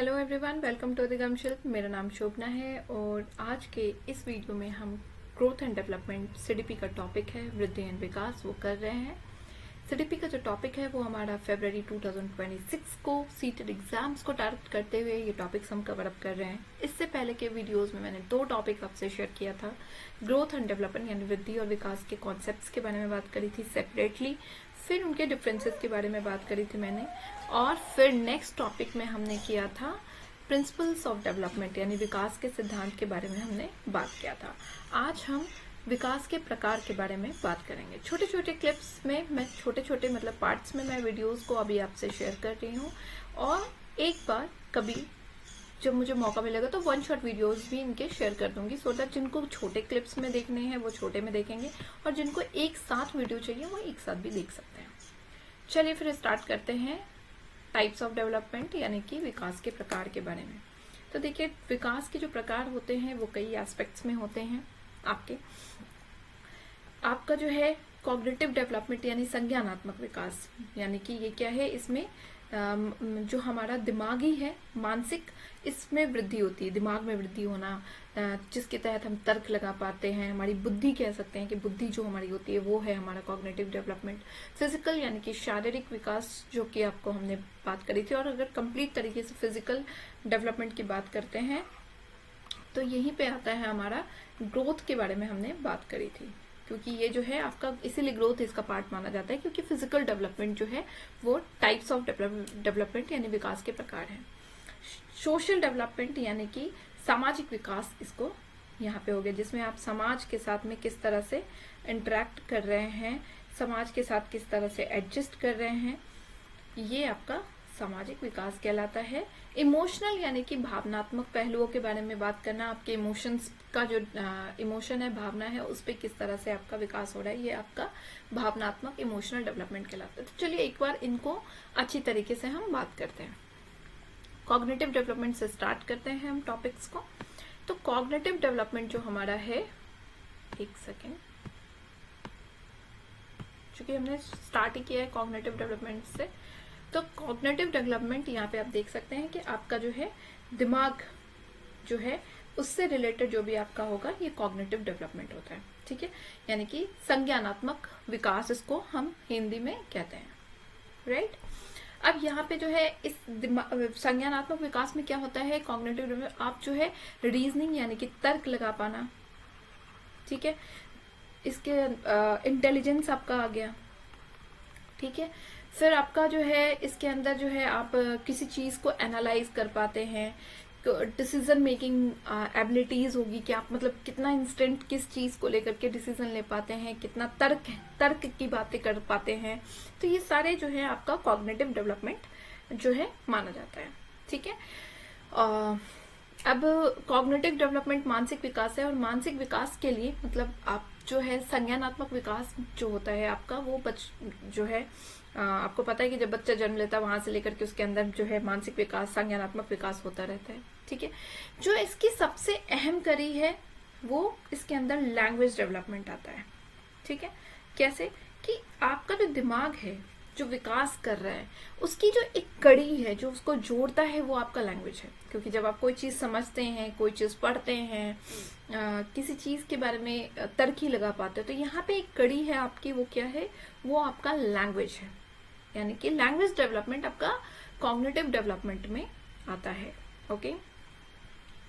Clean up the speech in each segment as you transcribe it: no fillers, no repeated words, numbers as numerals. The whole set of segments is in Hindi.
Hello everyone, welcome to the Gamshilp. मेरा नाम शोभना है और आज के इस वीडियो में हम ग्रोथ एंड डेवलपमेंट सीडीपी का टॉपिक है वृद्धि एंड विकास वो कर रहे हैं। सीडीपी का जो टॉपिक है वो हमारा फरवरी 2026 को सीटेड एग्जाम्स को टारगेट करते हुए ये टॉपिक्स हम कवर अप कर रहे हैं। इससे पहले के वीडियोस में मैंने 2 टॉपिक आपसे शेयर किया था। ग्रोथ एंड डेवलपमेंट यानी वृद्धि और विकास के कॉन्सेप्ट्स के बारे में बात करी थी सेपरेटली, फिर उनके डिफरेंसेस के बारे में बात करी थी मैंने, और फिर नेक्स्ट टॉपिक में हमने किया था प्रिंसिपल्स ऑफ डेवलपमेंट यानी विकास के सिद्धांत के बारे में हमने बात किया था। आज हम विकास के प्रकार के बारे में बात करेंगे। छोटे छोटे क्लिप्स में मैं छोटे मतलब पार्ट्स में मैं वीडियोस को अभी आपसे शेयर कर रही हूँ, और एक बार कभी जब मुझे मौका मिलेगा तो 1 शॉट वीडियोस भी इनके शेयर कर दूंगी, सो दैट जिनको छोटे क्लिप्स में देखने हैं वो छोटे में देखेंगे और जिनको एक साथ वीडियो चाहिए वो एक साथ भी देख सकते हैं। चलिए फिर स्टार्ट करते हैं टाइप्स ऑफ डेवलपमेंट यानी कि विकास के प्रकार के बारे में। तो देखिए, विकास के जो प्रकार होते हैं वो कई एस्पेक्ट्स में होते हैं। आपका जो है कॉग्निटिव डेवलपमेंट यानी संज्ञानात्मक विकास, यानी कि ये क्या है, इसमें जो हमारा दिमागी है, मानसिक, इसमें वृद्धि होती है, दिमाग में वृद्धि होना, जिसके तहत हम तर्क लगा पाते हैं, हमारी बुद्धि कह सकते हैं कि बुद्धि जो हमारी होती है वो है हमारा कॉग्निटिव डेवलपमेंट। फिजिकल यानी कि शारीरिक विकास, जो कि आपको हमने बात करी थी। और अगर कंप्लीट तरीके से फिजिकल डेवलपमेंट की बात करते हैं तो यहीं पे आता है हमारा ग्रोथ के बारे में हमने बात करी थी, क्योंकि ये जो है आपका, इसीलिए ग्रोथ इसका पार्ट माना जाता है, क्योंकि फिजिकल डेवलपमेंट जो है वो टाइप्स ऑफ डेवलपमेंट यानी विकास के प्रकार है। सोशल डेवलपमेंट यानी कि सामाजिक विकास इसको यहाँ पे हो गया, जिसमें आप समाज के साथ में किस तरह से इंटरेक्ट कर रहे हैं, समाज के साथ किस तरह से एडजस्ट कर रहे हैं, ये आपका सामाजिक विकास कहलाता है। इमोशनल यानी कि भावनात्मक पहलुओं के बारे में बात करना, आपके इमोशंस का जो इमोशन है, भावना है, उस पर किस तरह से आपका विकास हो रहा है, ये आपका भावनात्मक इमोशनल डेवलपमेंट कहलाता है। तो चलिए एक बार इनको अच्छी तरीके से हम बात करते हैं। कॉग्निटिव डेवलपमेंट से स्टार्ट करते हैं हम टॉपिक्स को। तो कॉग्निटिव डेवलपमेंट जो हमारा है, एक सेकेंड, चूंकि हमने स्टार्ट ही किया है कॉग्निटिव डेवलपमेंट से, तो कॉग्निटिव डेवलपमेंट यहाँ पे आप देख सकते हैं कि आपका जो है दिमाग जो है उससे रिलेटेड जो भी आपका होगा ये कॉग्निटिव डेवलपमेंट होता है। ठीक है, यानी कि संज्ञानात्मक विकास इसको हम हिंदी में कहते हैं, राइट। अब यहाँ पे जो है इस संज्ञानात्मक विकास में क्या होता है, कॉग्निटिव डेवलपमेंट, आप जो है रीजनिंग यानी कि तर्क लगा पाना, ठीक है, इसके इंटेलिजेंस आपका आ गया, ठीक है। फिर आपका जो है इसके अंदर जो है आप किसी चीज को एनालाइज कर पाते हैं, डिसीजन मेकिंग एबिलिटीज होगी कि आप मतलब कितना इंस्टेंट किस चीज को लेकर के डिसीजन ले पाते हैं, कितना तर्क की बातें कर पाते हैं। तो ये सारे जो है आपका कॉग्निटिव डेवलपमेंट जो है माना जाता है, ठीक है। अब कॉग्निटिव डेवलपमेंट मानसिक विकास है, और मानसिक विकास के लिए मतलब आप जो है संज्ञानात्मक विकास जो होता है आपका, वो जो है आपको पता है कि जब बच्चा जन्म लेता है वहां से लेकर के उसके अंदर जो है मानसिक विकास, संज्ञानात्मक विकास होता रहता है, ठीक है। जो इसकी सबसे अहम कड़ी है वो इसके अंदर लैंग्वेज डेवलपमेंट आता है, ठीक है। कैसे कि आपका जो दिमाग है जो विकास कर रहा है, उसकी जो एक कड़ी है जो उसको जोड़ता है वो आपका लैंग्वेज है। क्योंकि जब आप कोई चीज समझते हैं, कोई चीज पढ़ते हैं, किसी चीज के बारे में तर्क लगा पाते हैं, तो यहाँ पे एक कड़ी है आपकी, वो क्या है, वो आपका लैंग्वेज है। यानी कि लैंग्वेज डेवलपमेंट आपका कॉग्निटिव डेवलपमेंट में आता है, ओके,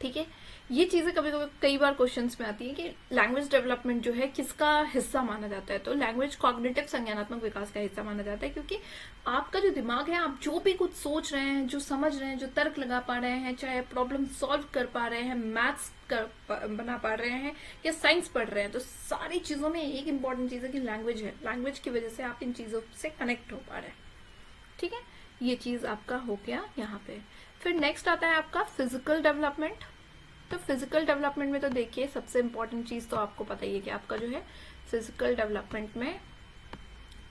ठीक है। ये चीजें कभी कभी कई बार क्वेश्चंस में आती है कि लैंग्वेज डेवलपमेंट जो है किसका हिस्सा माना जाता है। तो लैंग्वेज कॉग्निटिव संज्ञानात्मक विकास का हिस्सा माना जाता है, क्योंकि आपका जो दिमाग है, आप जो भी कुछ सोच रहे हैं, जो समझ रहे हैं, जो तर्क लगा पा रहे हैं, चाहे प्रॉब्लम सॉल्व कर पा रहे हैं, मैथ्स बना पा रहे हैं या साइंस पढ़ रहे हैं, तो सारी चीजों में एक इंपॉर्टेंट चीज है कि लैंग्वेज है। लैंग्वेज की वजह से आप इन चीजों से कनेक्ट हो पा रहे हैं, ठीक है। ये चीज आपका हो गया यहाँ पे। फिर नेक्स्ट आता है आपका फिजिकल डेवलपमेंट। तो फिजिकल डेवलपमेंट में तो देखिए सबसे इम्पोर्टेंट चीज तो आपको पता ही है कि आपका जो है फिजिकल डेवलपमेंट में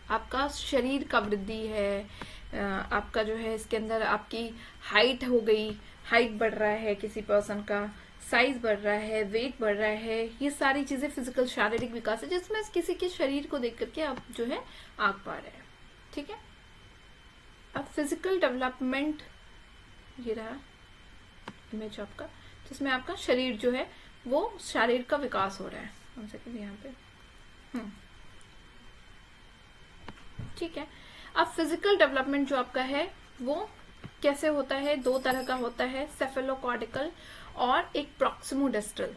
आपका शरीर का वृद्धि है, आपका जो है इसके अंदर आपकी हाइट हो गई, हाइट बढ़ रहा है, किसी पर्सन का साइज बढ़ रहा है, वेट बढ़ रहा है, ये सारी चीजें फिजिकल शारीरिक विकास है, जिसमें किसी के शरीर को देख करके आप जो है आंक पा रहे हैं, ठीक है। अब फिजिकल डेवलपमेंट ये रहा, इमेज आपका, जिसमें आपका शरीर जो है वो शारीर का विकास हो रहा है। हम सेकंड यहाँ पे ठीक है। अब फिजिकल डेवलपमेंट जो आपका है वो कैसे होता है, दो तरह का होता है, सेफेलोकॉर्टिकल और एक प्रॉक्सिमोडिस्टल।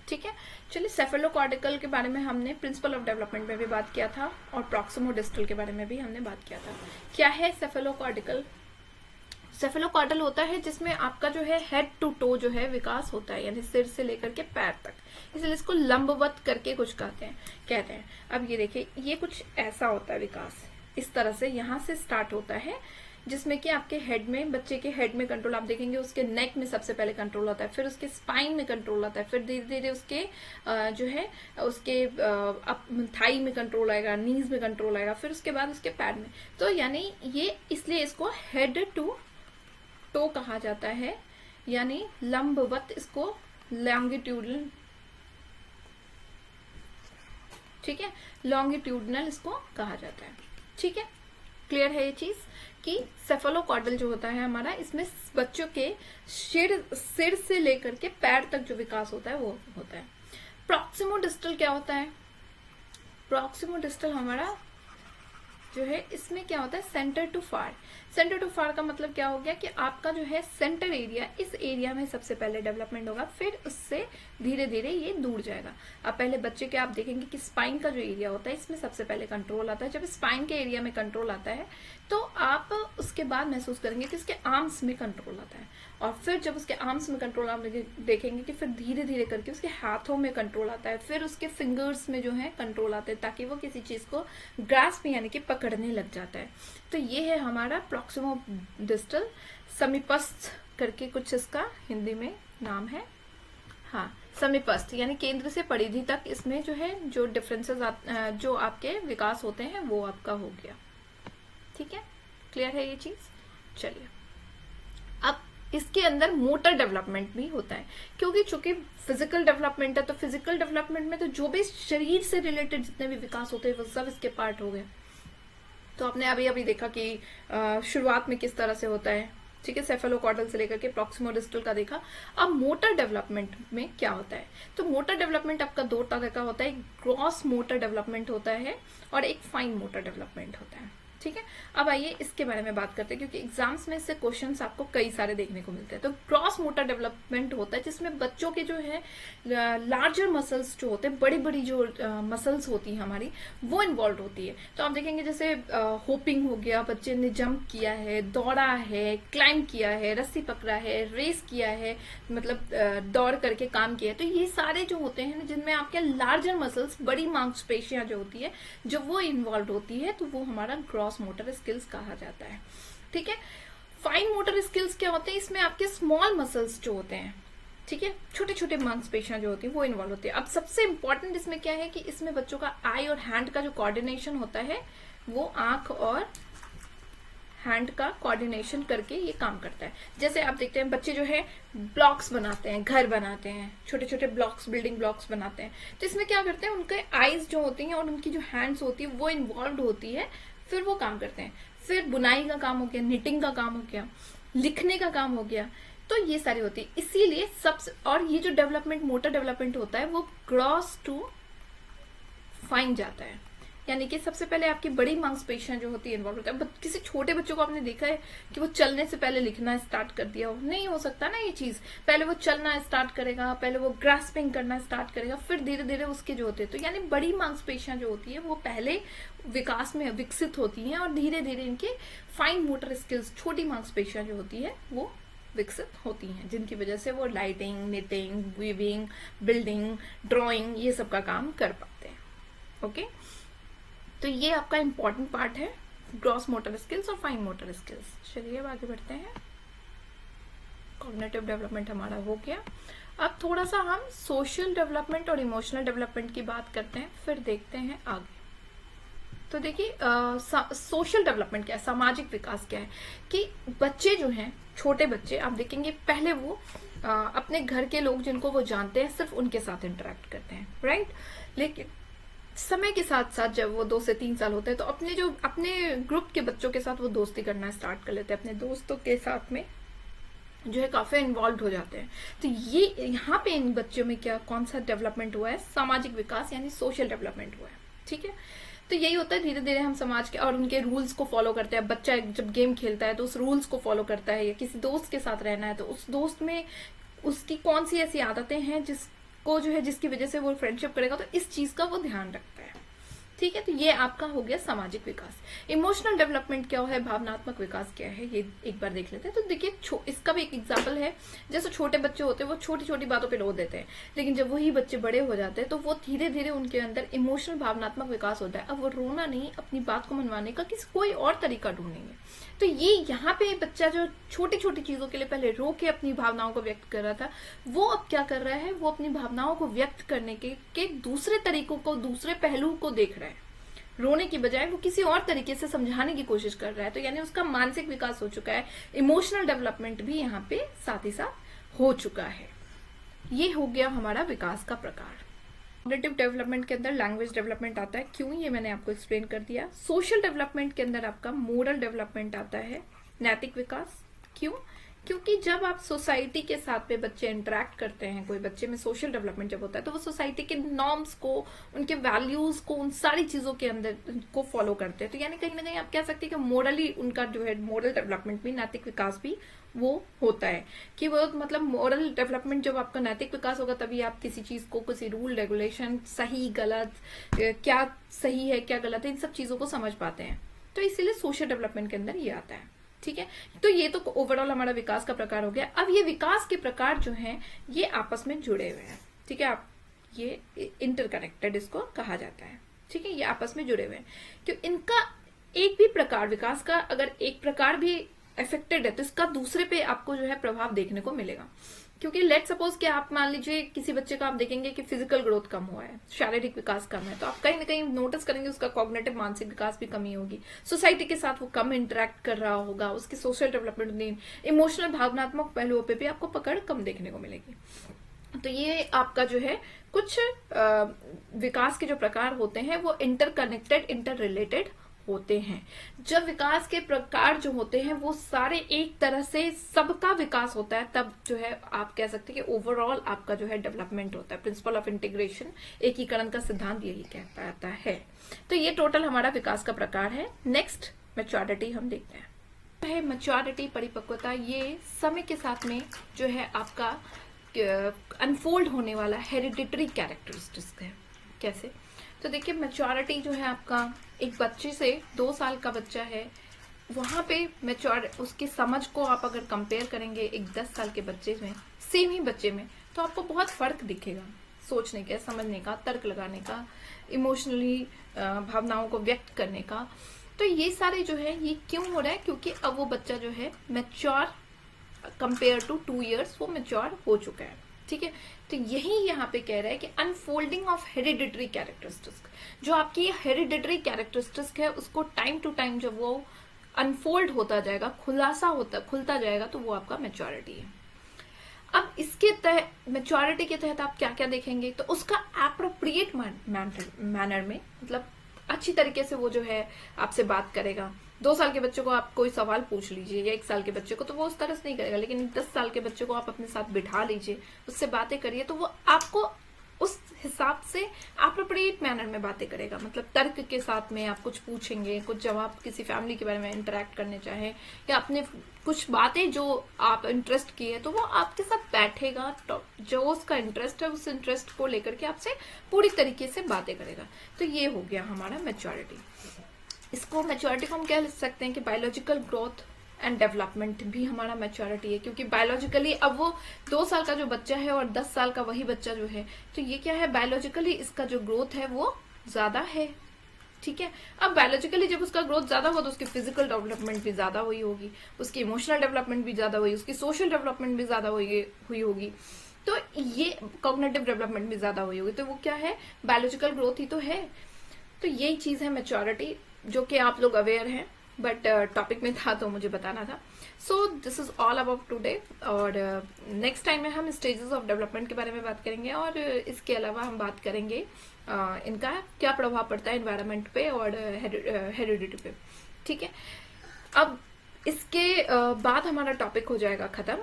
ठीक है, चलिए सेफेलोकॉर्टिकल के बारे में हमने प्रिंसिपल ऑफ डेवलपमेंट में भी बात किया था और प्रॉक्सिमोडिस्टल के बारे में भी हमने बात किया था। क्या है सेफेलोकॉर्टिकल? सेफेलोकॉर्डल होता है जिसमें आपका जो है हेड टू टो जो है विकास होता है, यानी सिर से लेकर के पैर तक, इसलिए इसको लंबवत करके कुछ कहते हैं। अब ये देखिए, ये कुछ ऐसा होता है विकास, इस तरह से यहाँ से स्टार्ट होता है, जिसमें कि आपके हेड में, बच्चे के हेड में कंट्रोल आप देखेंगे, उसके नेक में सबसे पहले कंट्रोल होता है, फिर उसके स्पाइन में कंट्रोल आता है, फिर धीरे धीरे उसके जो है उसके थाई में कंट्रोल आएगा, नीज में कंट्रोल आएगा, फिर उसके बाद उसके पैर में। तो यानी ये इसलिए इसको हेड टू टो कहा जाता है, यानी लंबवत, इसको लॉन्गिट्यूडनल, ठीक है, लॉन्गिट्यूडनल इसको कहा जाता है। ठीक है, क्लियर है ये चीज कि सेफेलोकॉर्डल जो होता है हमारा, इसमें बच्चों के सिर से लेकर के पैर तक जो विकास होता है वो होता है। प्रॉक्सिमोडिस्टल क्या होता है? प्रॉक्सिमोडिस्टल हमारा जो है, इसमें क्या होता है, centre to far. Centre to far का मतलब क्या हो गया कि आपका जो है सेंटर एरिया, इस एरिया में सबसे पहले डेवलपमेंट होगा, फिर उससे धीरे धीरे ये दूर जाएगा। अब पहले बच्चे के आप देखेंगे कि स्पाइन का जो एरिया होता है, इसमें सबसे पहले कंट्रोल आता है। जब स्पाइन के एरिया में कंट्रोल आता है तो आप उसके बाद महसूस करेंगे कि उसके आर्म्स में कंट्रोल आता है, और फिर जब उसके आर्म्स में कंट्रोल आप देखेंगे कि फिर धीरे धीरे करके उसके हाथों में कंट्रोल आता है, फिर उसके फिंगर्स में जो है कंट्रोल आते हैं, ताकि वो किसी चीज को ग्रास्प यानी कि पकड़ने लग जाता है। तो ये है हमारा प्रॉक्सिमोडिस्टल। समीपस्थ करके कुछ इसका हिंदी में नाम है, हाँ, समीपस्थ यानी केंद्र से परिधि तक, इसमें जो है जो डिफरेंसेस जो आपके विकास होते हैं वो आपका हो गया। ठीक है, क्लियर है ये चीज? चलिए, अब इसके अंदर मोटर डेवलपमेंट भी होता है, क्योंकि चूंकि फिजिकल डेवलपमेंट है, तो फिजिकल डेवलपमेंट में तो जो भी शरीर से रिलेटेड जितने भी विकास होते हैं वो सब इसके पार्ट हो गए। तो आपने अभी अभी देखा कि शुरुआत में किस तरह से होता है, ठीक है, सेफेलोकॉर्डल से लेकर के प्रॉक्सिमोडिस्टल का देखा। अब मोटर डेवलपमेंट में क्या होता है? तो मोटर डेवलपमेंट आपका दो तरह का होता है, एक ग्रॉस मोटर डेवलपमेंट होता है और एक फाइन मोटर डेवलपमेंट होता है। ठीक है, अब आइए इसके बारे में बात करते हैं, क्योंकि एग्जाम्स में इससे क्वेश्चंस आपको कई सारे देखने को मिलते हैं। तो क्रॉस मोटर डेवलपमेंट होता है जिसमें बच्चों के जो है लार्जर मसल्स जो होते हैं, बड़ी बड़ी जो मसल्स होती है हमारी, वो इन्वॉल्व होती है। तो आप देखेंगे जैसे होपिंग हो गया, बच्चे ने जंप किया है, दौड़ा है, क्लाइंब किया है, रस्सी पकड़ा है, रेस किया है, मतलब दौड़ करके काम किया है। तो ये सारे जो होते हैं जिनमें आपके लार्जर मसल्स, बड़ी मांसपेशियां जो होती है, जब वो इन्वॉल्व होती है, तो वो हमारा ग्रॉस मोटर स्किल्स कहा जाता है। ठीक है, फाइन मोटर स्किल्स क्या होते हैं? इसमें आपके स्मॉल मसल्स जो होते हैं, ठीक है, छोटे छोटे मांसपेशियां जो होती है वो इन्वॉल्व होती है। अब सबसे इंपॉर्टेंट इसमें क्या है कि इसमें बच्चों का आई और हैंड का जो कोऑर्डिनेशन होता है, वो आंख और हैंड का कोऑर्डिनेशन करके ये काम करता है। जैसे आप देखते हैं बच्चे जो है ब्लॉक्स बनाते हैं, घर बनाते हैं, छोटे छोटे ब्लॉक्स, बिल्डिंग ब्लॉक्स बनाते हैं, तो इसमें क्या करते हैं, उनके आईज जो होती हैं और उनकी जो हैंड्स होती है वो इन्वॉल्व होती है, फिर वो काम करते हैं। फिर बुनाई का काम हो गया, निटिंग का काम हो गया, लिखने का काम हो गया, तो ये सारी होती है। इसीलिए सबसे, और ये जो डेवलपमेंट, मोटर डेवलपमेंट होता है, वो ग्रॉस टू फाइन जाता है, यानी कि सबसे पहले आपकी बड़ी मांसपेशियां जो होती है इन्वॉल्व होता है। किसी छोटे बच्चों को आपने देखा है कि वो चलने से पहले लिखना स्टार्ट कर दिया हो? नहीं हो सकता ना ये चीज। पहले वो चलना स्टार्ट करेगा, पहले वो ग्रास्पिंग करना स्टार्ट करेगा, फिर धीरे धीरे उसके जो होते हैं, तो यानी बड़ी मांसपेशियां जो होती है वो पहले विकास में विकसित होती हैं, और धीरे धीरे इनके फाइन मोटर स्किल्स, छोटी मांसपेशियां जो होती है वो विकसित होती हैं, जिनकी वजह से वो lighting, knitting, weaving, building, drawing, ये सब का काम कर पाते हैं। ओके, तो ये आपका इंपॉर्टेंट पार्ट है, ग्रॉस मोटर स्किल्स और फाइन मोटर स्किल्स। चलिए अब आगे बढ़ते हैं। कॉग्निटिव डेवलपमेंट हमारा हो गया। अब थोड़ा सा हम सोशल डेवलपमेंट और इमोशनल डेवलपमेंट की बात करते हैं, फिर देखते हैं आगे। तो देखिए सोशल डेवलपमेंट क्या है, सामाजिक विकास क्या है, कि बच्चे जो हैं, छोटे बच्चे आप देखेंगे पहले वो अपने घर के लोग जिनको वो जानते हैं सिर्फ उनके साथ इंटरेक्ट करते हैं, राइट। लेकिन समय के साथ साथ जब वो 2 से 3 साल होते हैं तो अपने ग्रुप के बच्चों के साथ वो दोस्ती करना स्टार्ट कर लेते हैं, अपने दोस्तों के साथ में जो है काफी इन्वॉल्व हो जाते हैं। तो ये यहाँ पे इन बच्चों में क्या कौन सा डेवलपमेंट हुआ है, सामाजिक विकास यानी सोशल डेवलपमेंट हुआ है। ठीक है, तो यही होता है, धीरे धीरे हम समाज के और उनके रूल्स को फॉलो करते हैं। बच्चा जब गेम खेलता है तो उस रूल्स को फॉलो करता है, या किसी दोस्त के साथ रहना है तो उस दोस्त में उसकी कौन सी ऐसी आदतें हैं जिसको जो है जिसकी वजह से वो फ्रेंडशिप करेगा, तो इस चीज का वो ध्यान रखता है। ठीक है, तो ये आपका हो गया सामाजिक विकास। इमोशनल डेवलपमेंट क्या है, भावनात्मक विकास क्या है, ये एक बार देख लेते हैं। तो देखिए इसका भी एक एग्जांपल है, जैसे छोटे बच्चे होते हैं वो छोटी छोटी बातों पे रो देते हैं, लेकिन जब वही बच्चे बड़े हो जाते हैं तो वो धीरे धीरे उनके अंदर इमोशनल भावनात्मक विकास होता है। अब वो रोना नहीं, अपनी बात को मनवाने का कोई और तरीका ढूंढेंगे। तो ये यहाँ पे बच्चा जो छोटी छोटी चीजों के लिए पहले रो के अपनी भावनाओं को व्यक्त कर रहा था, वो अब क्या कर रहा है, वो अपनी भावनाओं को व्यक्त करने के दूसरे तरीकों को, दूसरे पहलू को देख रहा है। रोने की बजाय वो किसी और तरीके से समझाने की कोशिश कर रहा है। तो यानी उसका मानसिक विकास हो चुका है, इमोशनल डेवलपमेंट भी यहाँ पे साथ ही साथ हो चुका है। ये हो गया हमारा विकास का प्रकार। कॉग्निटिव डेवलपमेंट के अंदर लैंग्वेज डेवलपमेंट आता है, क्यों, ये मैंने आपको एक्सप्लेन कर दिया। सोशल डेवलपमेंट के अंदर आपका मोरल डेवलपमेंट आता है, नैतिक विकास। क्यों, क्योंकि जब आप सोसाइटी के साथ में बच्चे इंटरेक्ट करते हैं, कोई बच्चे में सोशल डेवलपमेंट जब होता है तो वो सोसाइटी के नॉर्म्स को, उनके वैल्यूज को, उन सारी चीजों के अंदर को फॉलो करते हैं। तो यानी कहीं ना कहीं आप कह सकते हैं कि मोरली उनका जो है मोरल डेवलपमेंट भी, नैतिक विकास भी वो होता है। कि वो मतलब मोरल डेवलपमेंट जब आपका नैतिक विकास होगा तभी आप किसी चीज को, किसी रूल रेगुलेशन, सही गलत, क्या सही है क्या गलत है, इन सब चीजों को समझ पाते हैं। तो इसीलिए सोशल डेवलपमेंट के अंदर ये आता है। ठीक है, तो ये तो ओवरऑल हमारा विकास का प्रकार हो गया। अब ये विकास के प्रकार जो हैं ये आपस में जुड़े हुए हैं। ठीक है, आप ये इंटरकनेक्टेड इसको कहा जाता है। ठीक है, ये आपस में जुड़े हुए हैं, क्यों इनका एक भी प्रकार, विकास का अगर एक प्रकार भी अफेक्टेड है तो इसका दूसरे पे आपको जो है प्रभाव देखने को मिलेगा। क्योंकि लेट सपोज कि आप मान लीजिए किसी बच्चे का आप देखेंगे कि फिजिकल ग्रोथ कम हुआ है, शारीरिक विकास कम है, तो आप कहीं ना कहीं नोटिस करेंगे उसका कॉग्निटिव मानसिक विकास भी कमी होगी, सोसाइटी के साथ वो कम इंटरेक्ट कर रहा होगा, उसकी सोशल डेवलपमेंट नहीं, इमोशनल भावनात्मक पहलुओं पे भी आपको पकड़ कम देखने को मिलेगी। तो ये आपका जो है कुछ विकास के जो प्रकार होते हैं वो इंटरकनेक्टेड, इंटर रिलेटेड होते हैं। जब विकास के प्रकार जो होते हैं वो सारे एक तरह से सबका विकास होता है, तब जो है आप कह सकते हैं कि ओवरऑल आपका जो है डेवलपमेंट होता है। प्रिंसिपल ऑफ इंटीग्रेशन, एकीकरण का सिद्धांत यही कहता आता है। तो ये टोटल हमारा विकास का प्रकार है। नेक्स्ट मैच्योरिटी हम देखते हैं। मैच्योरिटी, परिपक्वता, ये समय के साथ में जो है आपका अनफोल्ड होने वाला हेरिडिटरी कैरेक्टरिस्टिक्स है। कैसे, तो देखिए मैच्योरिटी जो है आपका एक बच्चे से 2 साल का बच्चा है, वहां पे मैच्योर उसकी समझ को आप अगर कंपेयर करेंगे एक 10 साल के बच्चे में, सेम ही बच्चे में, तो आपको बहुत फर्क दिखेगा सोचने का, समझने का, तर्क लगाने का, इमोशनली भावनाओं को व्यक्त करने का। तो ये सारे जो है ये क्यों हो रहा है, क्योंकि अब वो बच्चा जो है मैच्योर कंपेयर टू 2 इयर्स वो मैच्योर हो चुका है। ठीक है, तो यही यहाँ पे कह रहा है कि अनफोल्डिंग ऑफ हेरिडिटरी कैरेक्टरिस्टिक्स, जो आपकी हेरिडिटरी कैरेक्टरिस्टिक्स है उसको टाइम टू टाइम जब वो अनफोल्ड होता जाएगा, खुलता जाएगा, तो वो आपका मैच्योरिटी है। अब इसके तहत, मैच्योरिटी के तहत आप क्या क्या देखेंगे, तो उसका एप्रोप्रिएट मैनर में, मतलब अच्छी तरीके से वो जो है आपसे बात करेगा। 2 साल के बच्चे को आप कोई सवाल पूछ लीजिए या 1 साल के बच्चे को, तो वो उस तरह से नहीं करेगा, लेकिन 10 साल के बच्चे को आप अपने साथ बिठा लीजिए, उससे बातें करिए, तो वो आपको उस हिसाब से एप्रोप्रिएट मैनर में बातें करेगा। मतलब तर्क के साथ में आप कुछ पूछेंगे, कुछ जवाब किसी फैमिली के बारे में इंटरेक्ट करने चाहे, या अपने कुछ बातें जो आप इंटरेस्ट की है, तो वो आपके साथ बैठेगा, जो उसका इंटरेस्ट है उस इंटरेस्ट को लेकर के आपसे पूरी तरीके से बातें करेगा। तो ये हो गया हमारा मैच्योरिटी। इसको मैच्योरिटी को हम कह सकते हैं कि बायोलॉजिकल ग्रोथ एंड डेवलपमेंट भी हमारा मैच्योरिटी है, क्योंकि बायोलॉजिकली अब वो 2 साल का जो बच्चा है और 10 साल का वही बच्चा जो है, तो ये क्या है, बायोलॉजिकली इसका जो ग्रोथ है वो ज्यादा है। ठीक है, अब बायोलॉजिकली जब उसका ग्रोथ ज्यादा हुआ तो उसकी फिजिकल डेवलपमेंट भी ज्यादा हुई होगी, उसकी इमोशनल डेवलपमेंट भी ज्यादा हुई, उसकी सोशल डेवलपमेंट भी ज्यादा हुई होगी, तो ये कॉग्निटिव डेवलपमेंट भी ज्यादा हुई होगी। तो वो क्या है, बायोलॉजिकल ग्रोथ ही तो है। तो यही चीज है मैच्योरिटी, जो कि आप लोग अवेयर हैं, बट टॉपिक में था तो मुझे बताना था। So this is all about today, और नेक्स्ट टाइम में हम स्टेजेस ऑफ डेवलपमेंट के बारे में बात करेंगे, और इसके अलावा हम बात करेंगे इनका क्या प्रभाव पड़ता है एनवायरनमेंट पे और हेरिडिटी पे। ठीक है, अब इसके बाद हमारा टॉपिक हो जाएगा खत्म,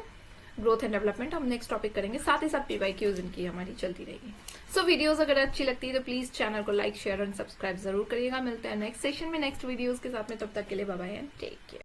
ग्रोथ एंड डेवलपमेंट हम नेक्स्ट टॉपिक करेंगे, साथ ही साथ PYQs इनकी हमारी चलती रहेगी। सो वीडियोस अगर अच्छी लगती है तो प्लीज चैनल को लाइक शेयर एंड सब्सक्राइब जरूर करिएगा। मिलते हैं नेक्स्ट सेशन में नेक्स्ट वीडियोस के साथ में, तब तक के लिए bye bye and take care.